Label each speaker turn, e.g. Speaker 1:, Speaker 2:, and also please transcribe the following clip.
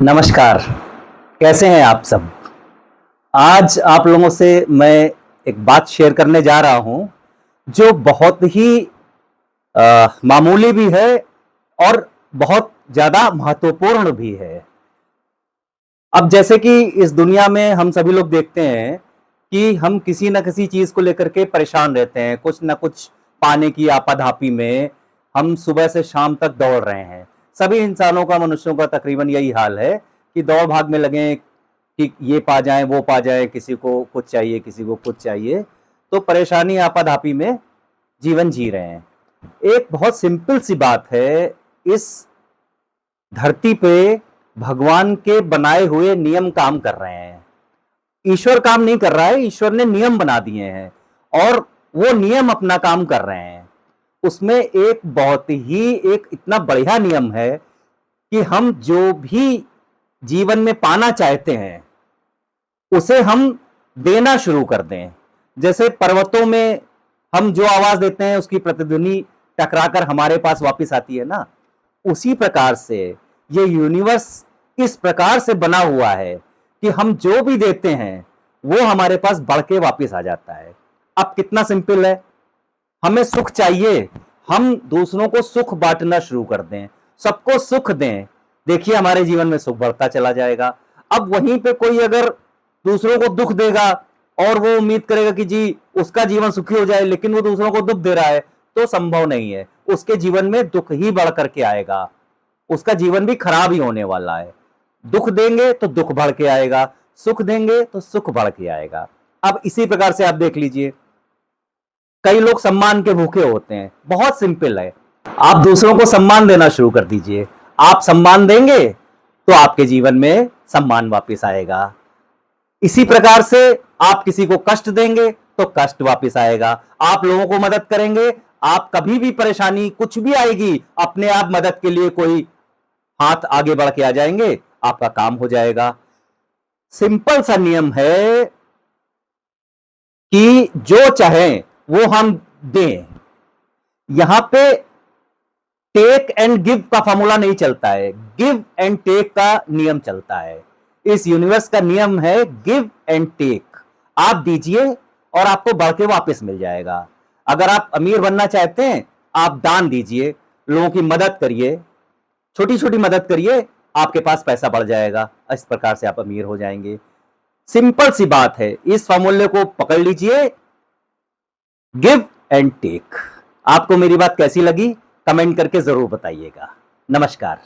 Speaker 1: नमस्कार, कैसे हैं आप सब? आज आप लोगों से मैं एक बात शेयर करने जा रहा हूँ, जो बहुत ही मामूली भी है और बहुत ज़्यादा महत्वपूर्ण भी है। अब जैसे कि इस दुनिया में हम सभी लोग देखते हैं कि हम किसी न किसी चीज़ को लेकर के परेशान रहते हैं, कुछ न कुछ पाने की आपाधापी में हम सुबह से शाम तक दौड़ रहे हैं। सभी इंसानों का, मनुष्यों का तकरीबन यही हाल है कि दौड़-भाग में लगे हैं कि ये पा जाएँ, वो पा जाएँ, किसी को कुछ चाहिए, किसी को कुछ चाहिए। तो परेशानी आपाधापी में जीवन जी रहे हैं। एक बहुत सिंपल सी बात है, इस धरती पे भगवान के बनाए हुए नियम काम कर रहे हैं। ईश्वर काम नहीं कर रहा है, ईश्वर ने नियम बना दिए हैं और वो नियम अपना काम कर रहे हैं। उसमें एक बहुत ही एक इतना बढ़िया नियम है कि हम जो भी जीवन में पाना चाहते हैं, उसे हम देना शुरू कर दें। जैसे पर्वतों में हम जो आवाज़ देते हैं, उसकी प्रतिध्वनि टकराकर हमारे पास वापस आती है ना, उसी प्रकार से ये यूनिवर्स इस प्रकार से बना हुआ है कि हम जो भी देते हैं, वो हमारे पास बढ़ के वापस आ जाता है। अब कितना सिंपल है, हमें सुख चाहिए, हम दूसरों को सुख बाँटना शुरू कर दें, सबको सुख दें, देखिए हमारे जीवन में सुख बढ़ता चला जाएगा। अब वहीं पे कोई अगर दूसरों को दुःख देगा और वो उम्मीद करेगा कि जी उसका जीवन सुखी हो जाए, लेकिन वो दूसरों को दुःख दे रहा है, तो संभव नहीं है। उसके जीवन में दुःख ही बढ़ कर के आएगा, उसका जीवन भी खराब ही होने वाला है। दुःख देंगे तो दुःख बढ़ के आएगा, सुख देंगे तो सुख बढ़ के आएगा। अब इसी प्रकार से आप देख लीजिए, कई लोग सम्मान के भूखे होते हैं। बहुत सिंपल है, आप दूसरों को सम्मान देना शुरू कर दीजिए। आप सम्मान देंगे तो आपके जीवन में सम्मान वापस आएगा। इसी प्रकार से आप किसी को कष्ट देंगे तो कष्ट वापस आएगा। आप लोगों को मदद करेंगे, आप कभी भी परेशानी कुछ भी आएगी, अपने आप मदद के लिए कोई हाथ आगे बढ़ के आ जाएंगे, आपका काम हो जाएगा। सिंपल सा नियम है कि जो चाहें वो हम दें। यहां पे टेक एंड गिव का फॉर्मूला नहीं चलता है, गिव एंड टेक का नियम चलता है। इस यूनिवर्स का नियम है गिव एंड टेक। आप दीजिए और आपको बढ़ के वापस मिल जाएगा। अगर आप अमीर बनना चाहते हैं, आप दान दीजिए, लोगों की मदद करिए, छोटी छोटी मदद करिए, आपके पास पैसा बढ़ जाएगा। इस प्रकार से आप अमीर हो जाएंगे। सिंपल सी बात है, इस फॉर्मूले को पकड़ लीजिए, गिव एंड टेक। आपको मेरी बात कैसी लगी, कमेंट करके जरूर बताइएगा। नमस्कार।